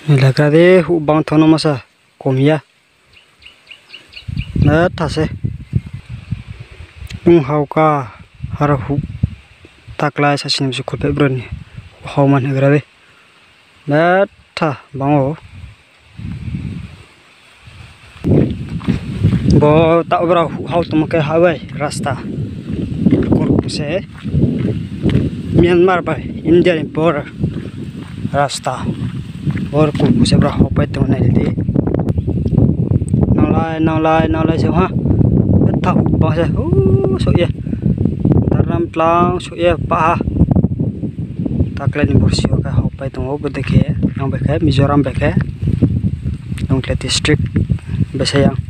Ilagade bang thono masa komia na thase hauka hara hu taklai sasin su khope broni hauman agrade na tha bango bo ta obra hau tumke hawai rasta korpuse Myanmar by Indian border rasta और कुछ बड़ा हो पाए तो नहीं लेते नौलाई से वहाँ था बाहर से ओ सोये दरम प्लांग सोये पा ताकले निबर्सी होगा हो पाए तो वो देखे यहाँ बैठे मिजोरम बैठे नौकले डिस्ट्रिक्ट बैसे यहाँ